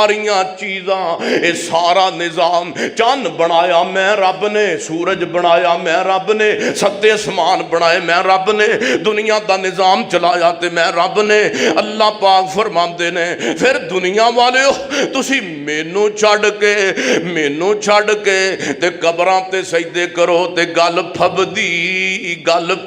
सारिया चीज़ां, ये सारा निज़ाम, चंद बनाया मैं रब ने, सूरज बनाया मैं रब ने, सत्ते आसमान बनाए मैं रब ने, दुनिया का निज़ाम चलाया तो मैं रब ने। अल्लाह पाक फरमाते ने फिर दुनिया वाले तुसी मैनू छड़ के ते कबरां ते सजदे करो ते गल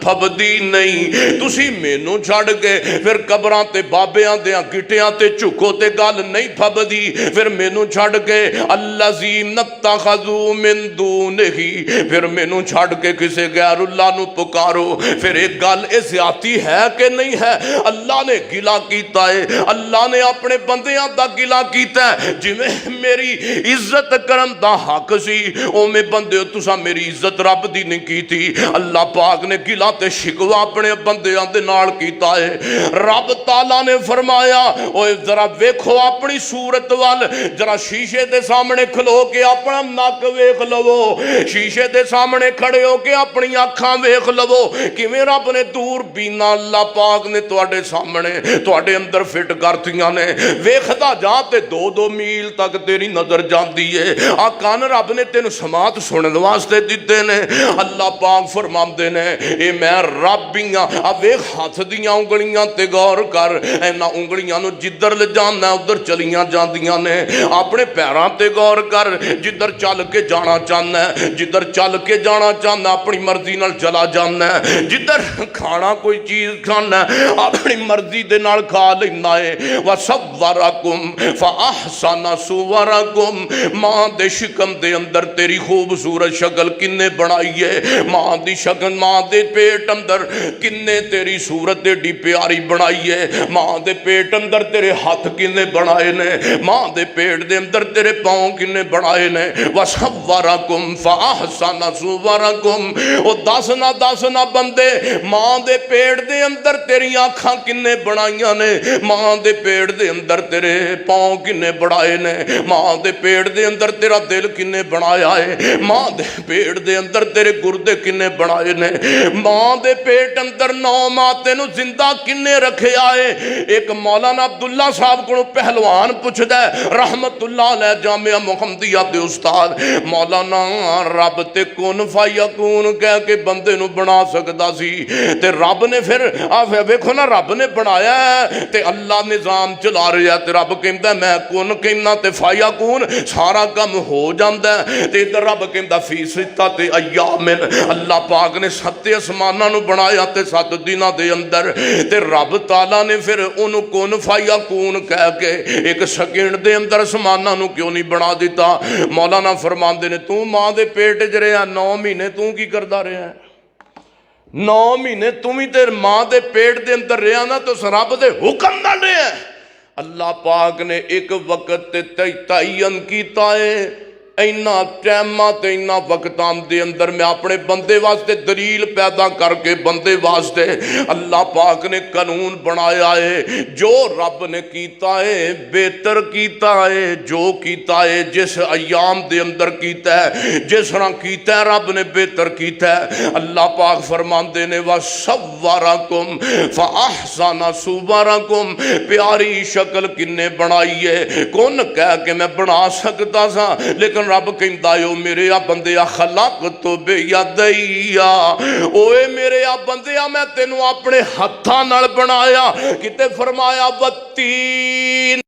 फबदी नहीं। तुसी मैनू छड़ के फिर कबरां ते बाबियां दे गिटियां ते झुको ते गल नहीं फबदी। फिर मैनू छड़ के अल्लज़ीन तखज़ू मिन दूनिही, फिर मैनू छड़ के किसी गैरुल्लाह नू पुकारो। फिर एक गल ये ज़्यादती है कि नहीं है? अल्लाह ने गिला कीता है, अल्लाह ने अपने बंदियां दा गिला कीता है। जिवें मेरी इज्जत करन दा हक सी उवें बंदे तुसा मेरी इज्जत रब दी नहीं की थी। अल्लाह पाक ने गिला ते शिकवा अपने बंदियां दे नाल कीता है। रब ताला ने फरमाया ओए जरा वेखो अपनी सूरत वाल, जरा शीशे दे सामने खलो के अपना नक वेख लवो, शीशे दे सामने खड़े हो के अपनी अखां वेख लवो किवें रब ने दूर बीना अल्लाह पाक ने तुहाडे सामने तुहाडे अंदर फिट करतियां ने। वेखदा जा ते 2-2 मील तक तेरी नजर जाती है। आ कान रब ने तेन समात सुनने वास्ते दिते ने। अल्लाह पाक फरमाते ने ये मैं रब ही हाँ। आ वेख हाथ दियां उंगलियां ते गौर कर, इन्हां उंगलियां नूं जिधर ले जाना उधर चलियां जांदियां ने। अपने पैरां ते गौर कर, जिधर चल के जाना चाहना है, जिधर चल के जाना चाहना अपनी मर्जी नाल चला जाना है, जिधर खाना कोई चीज़ खाना अपनी मर्जी दे नाल खा लेना है। व सव्वरकुम फअहसना सुवरकुम, मां दे शिकम दे अंदर तेरी खूबसूरत शक्ल किन्ने बनाई है, मां दी शक्ल मां दे पेट अंदर किन्ने तेरी सूरत एडी प्यारी बनाई है, मां दे पेट अंदर तेरे हाथ किन्ने बनाए ने, मां दे पेट दे अंदर तेरे पाँव किन्ने बनाए ने। व सव्वरकुम फअहसना सुवरकुम, ओ दस ना बंदे मां दे पेट दे अंदर तेरी अखां किन्ने बनाइया ने, मां दे पेट दे अंदर तेरे पाँव किन्ने बनाए ने, मां दे पेट दे अंदर तेरा दिल किन्ने बनाया है, मां दे पेट दे अंदर तेरे गुर्दे किन्ने बनाए ने, मां दे पेट अंदर 9 माह तेनू जिंदा किन्ने रखिया है। एक मौलाना अब्दुल्ला साहब को पहलवान पुछदा है रहमतुल्लाह अलैह, जामिया मुहम्मदिया दे उस्ताद, मौलाना रब ते कुन फयकून कह के बंदे नू बना सकदा सी ते रब ने फिर वेखो ना रब ने बनाया ते अल्लाह निज़ाम चला रहा ते रब कहंदा मैं कुन कहना ते फयकून सारा काम हो जाता है। ते इधर रब कहंदा फी सित्ता ते अय्यामिन, अल्लाह पाक ने 7 आसमानां नू बनाया ते 7 दिनां दे अंदर ते रब ताला ने फिर उन्होंने कुन फयकून कह के एक सेकंड दे अंदर आसमानां नू क्यों नहीं बना दिता। मौलाना फरमांदे ने तू मां दे पेट च रहा 9 महीने तू की करदा रहा? 9 महीने तू भी तेरे मां दे पेट दे अंदर रहा ना तो रब दे हुक्म नाल रहा। अल्लाह पाक ने एक वक्त तयन कीता है, इन्ना टाइमां ते इन्ना वक्तां दे अंदर मैं अपने बंदे वास्ते दलील पैदा करके बंदे वास्ते अल्लाह पाक ने कानून बनाया है। जो रब ने कीता है बेहतर कीता है, जो कीता है जिस अयाम दे अंदर कीता है, जिस तरह कीता है रब ने बेहतर कीता है। अल्लाह पाक फरमाते ने व सव्वरकुम फअहसना सुवरकुम, प्यारी शक्ल किन्ने बनाई है, कौन कह के मैं बना सकता सा, लेकिन रब कहंदा ओ मेरे आ बंदिया खलक तो बेयदैया, ओए मेरे आ बंदिया मैं तेनू अपने हत्थां नाल बनाया। किते फरमाया वत्तीन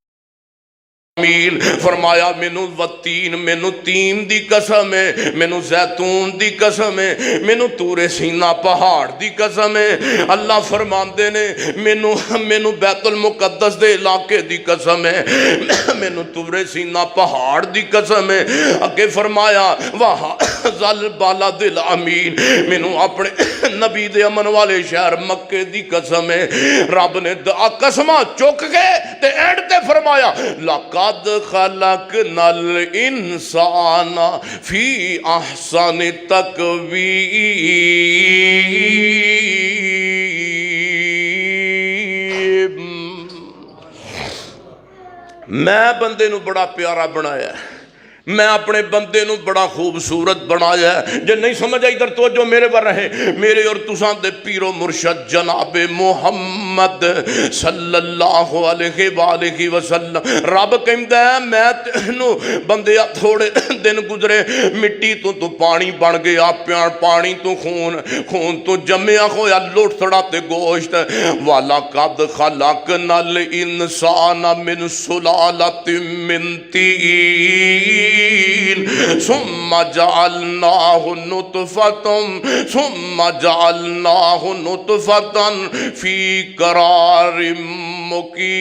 मील, फरमाया मैनू वतीन, मैनू तीन दी कसम है, मैनू जैतून दी कसम है, मैनू तूरे सीना पहाड़ दी कसम है। अल्लाह फरमाते ने मैनू मैनू बैतुल मुकद्दस दे इलाके दी कसम है, मैनू तूरे सीना पहाड़ दी कसम है। अगे फरमाया वाह जल बाला दिल अमीन, मैनू अपने नबी दे अमन वाले शहर मक्के दी कसम है। रब ने कसमां चुक के ते एंड ते फरमाया लाका खलक नल इंसान फी अहसन तकवीम, मैं बंदे नू बड़ा प्यारा बनाया, मैं अपने बंदे नू बड़ा खूबसूरत बनाया है। जे नहीं समझ आई इधर तो जो मेरे पर रहे, मेरे और तुसां दे पीरो मुर्शद जनाबे मुहम्मद सल्लल्लाहु अलैहि वसल्लम रब कहंदा है मैं तेनू बंदे थोड़े दिन गुजरे मिट्टी तू पानी बन गया, प्यार पानी तू खून, खून तू जम्मिया होया लोथड़ा ते गोश्त। वाला कद खलक नल इंसान मिन सुलालतिन मिन तीन सुम्मा जअलनाहु नुतफतन फी करारिम मुकीन।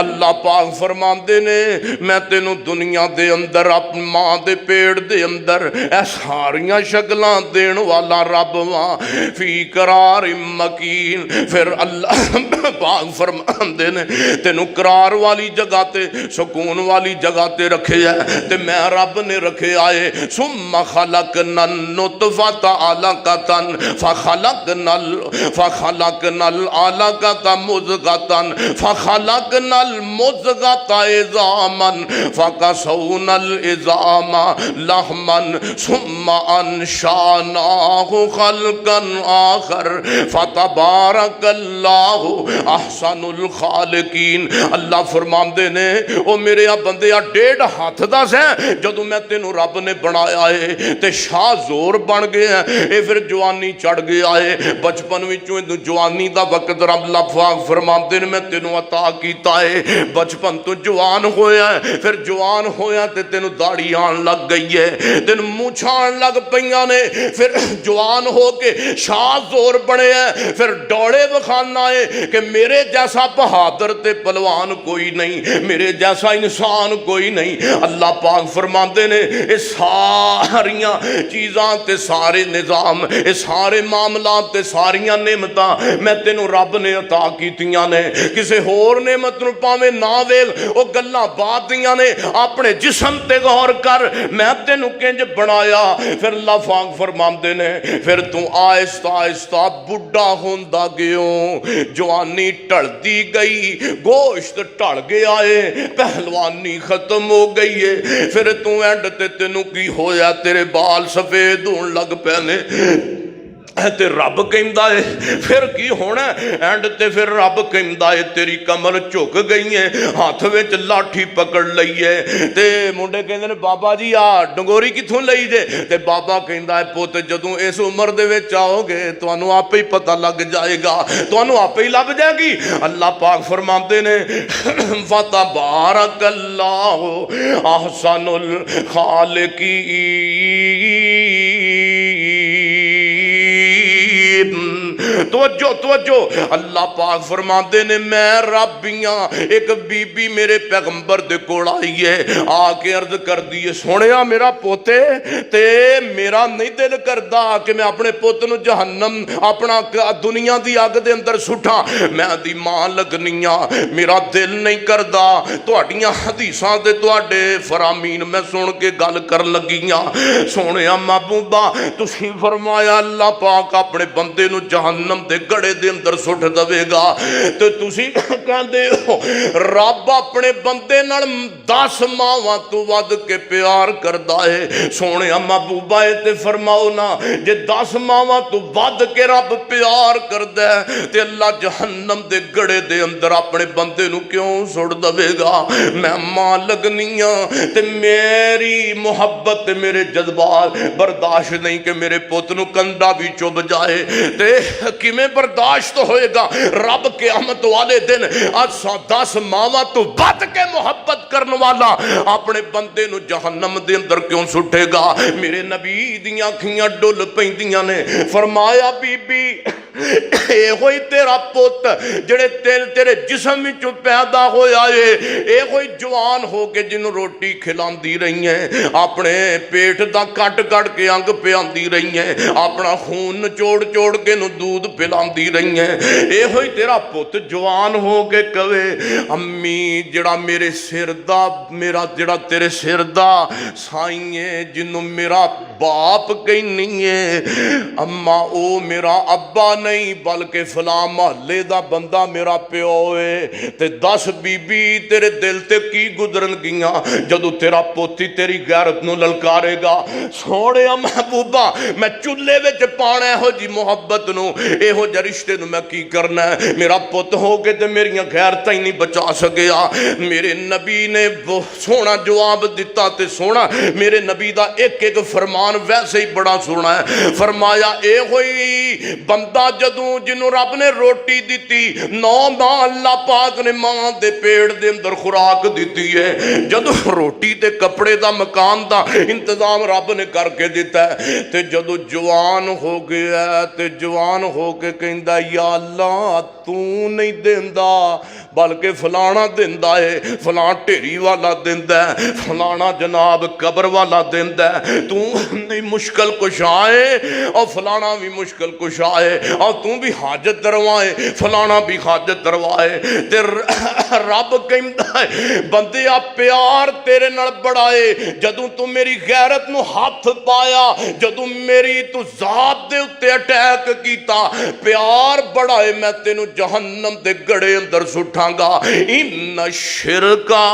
अल्लाह पाक फरमाते ने मैं तेनू दुनिया दे अंदर अपनी मां दे पेड़ दे अंदर ए सारियां शक्लां देण वाला रब वां फी करार मकीन। फिर अल्लाह पाक फरमाते ने तेनू करार वाली जगह ते सुकून वाली जगह ते रखे है ते मैं रब ने रखे आए। सुम्मा खलकनन नुतफता अलकतन फखलकनल अलकता मुज़गतन फखलकनल मुज़गता इज़ामन फकसौनल इज़ामा लहमन सुम्मा अंशानाहु खल्कन आखर फतबारकल्लाहु अहसनुल खालिकीन। अल्लाह फरमांदे ने ओ मेरे आ बंदे आ 1.5 हाथ दा सै जदों मैं तेनू रब ने बनाया है ते शाह जोर बन गया ये फिर जवानी चढ़ गया है। बचपन विचों जवानी दा वक्त रब लफाक फरमांदे ने मैं तेनू अता कीता है। बचपन तो जवान होया फिर जवान होया ते तेनू दाढ़ी आन लग गई है, तेन मूछां आन लग पईयां ने, फिर जवान हो के शाह जोर बने फिर दौड़े बखाना है कि मेरे जैसा बहादुर ते पहलवान कोई नहीं, मेरे जैसा इंसान कोई नहीं। अल्लाह पाक फरमाते ने ये सारियां चीज़ां ते सारे निज़ाम ये सारे मामलात ते सारियां नेमतां मैं तेनू रब ने अता कीतियां ने। किसे होर नेमत नूं भावें ना वेख वो गल्लां बात दियां ने, अपने जिस्म ते गौर कर मैं तेनू किंज बनाया। फिर अल्लाह पाक फरमाते ने फिर तू आहिस्ता आहिस्ता बुढ़ा होंदा गयो, जवानी ढलती गई, गोश्त ढल गया है, पहलवानी खत्म हो गई है। फिर तू एंड ते तेनू की होया तेरे बाल सफेद होने लग पे ने ते रब कहंदा है फिर की होना एंड ते फिर रब कहंदा है तेरी कमर झुक गई है, हाथ विच लाठी पकड़ लई है। ते मुंडे कहंदे ने बाबा जी आ डंगोरी कित्थों लई जे? ते बाबा कहंदा है पुत जदों इस उम्र दे विच आओगे तुहानू आपे ही पता लग जाएगा, तुहानू आपे ही लभ जाएगी। अल्लाह पाक फरमाते ने फतबारकल्लाहु अहसनुल खालिकीन। तवज्जो अल्लाह पाक फरमाते ने मैं रबियां एक बीबी मेरे पैगंबर दे कोल आई है, आके अर्ज कर दी है सोनिया मेरा पोते ते मेरा नहीं दिल करदा कि मैं अपने पुत नूं जहन्नम अपना दुनिया दी अग दे अंदर सुटा, मैं दी मां लगनिया, मेरा दिल नहीं करदा। तुहाडियां हदीसां ते तुहाडे फरामीन मैं सुन के गल कर लगियां सोनिया महबूबा तुसीं फरमाया अल्लाह पाक अपने बंदे नूं जहन्नम दे गड़े दे अंदर सुट देवेगा ते तुसी कहंदे हो रब अपने बंदे नाल 10 मावां तो वध के प्यार करदा है। सोने महबूबा ते फरमाओ ना जे 10 मावां तो वध के रब प्यार करदा है ते अल्लाह जहन्नम दे गड़े दे अंदर अपने बंदे नूं क्यों सुट देवेगा? मैं मां लगनिया ते मेरी मुहब्बत मेरे जज्बात बर्दाश्त नहीं कि मेरे पुत नूं कंधा भी चुभ जाए ते किमें बर्दाश्त होएगा? रब क़यामत वाले दिन 10 मावां तो वध के मुहब्बत करने वाला अपने बंदे नूं जहन्नम दे अंदर क्यों सुटेगा? मेरे नबी दियां अखियां डुल पैंदियां ने, फरमाया बीबी एहो ही तेरा पुत जेड़े तेरे जिस्म विचों पैदा होया है, एहो ही जवान हो के जिन्हों रोटी खिलांदी रही है, अपने पेट दा कट कट के अंग पियांदी रही है, अपना खून निचोड़ चोड़ के नूं दूध पिलांदी रही है। एहो ही तेरा पुत जवान हो के कवे अम्मी जड़ा मेरे सिर दा मेरा जड़ा तेरे सिर दा साईं है जिन्हों मेरा बाप कहनी है, अम्मा ओ मेरा अब्बा नहीं बल्कि फलां महल्ले दा बंदा मेरा प्यो है। ते दस बीबी तेरे दिल ते की गुजरन गियां जदों तेरा पोती तेरी गैरत नूं ललकारेगा। सोहणे महबूबा मैं चुल्हे विच पाना इहो जी मुहब्बत नूं, इहो जे रिश्ते नूं मैं की करना है। मेरा पुत हो के ते मेरियां गैरतां ही नहीं बचा सकिया। मेरे नबी ने सोहना जवाब दिता ते सोहना मेरे नबी दा एक एक फरमान वैसे ही बड़ा सोहना है। फरमाया ए होई बंदा जदों जिन्हों रब ने रोटी दी 9 मां अल्लाह पाक ने मां दे पेड़ दे अंदर खुराक दी है, जदों रोटी ते कपड़े दा मकान दा इंतजाम रब ने करके दिता है, ते जदों जवान हो गया ते जवान हो के कहंदा या अल्लाह तू नहीं देंदा बल्कि फलाना दिंदा है, फलां ढेरी वाला दिंदा है, फलाना जनाब कबर वाला दिंदा है। तू नहीं मुश्किल कुशा है और फलाना भी मुश्किल कुशा है, और तू भी हाजत दरवाए फलाना भी हाजत दरवाए। ते रब कहंदा है बंदे आ प्यार तेरे नाल बड़ा है, जदों तू मेरी गैरत नूं हथ पाया, जदों मेरी तू जात दे उत्ते अटैक कीता, प्यार बड़ा है मैं तेनू जहन्नम दे गड़े अंदर सुटांगा। इन्ना शिरका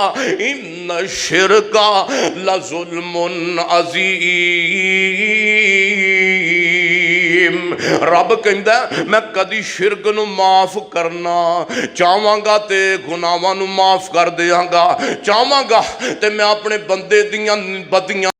ला जुल्मुन अज़ीम। रब कहंदा मैं कदी शिरक नूं माफ करना चाहांगा ते गुनाहां नूं माफ कर देंगा, चाहांगा ते मैं अपने बंदे दियां बदियां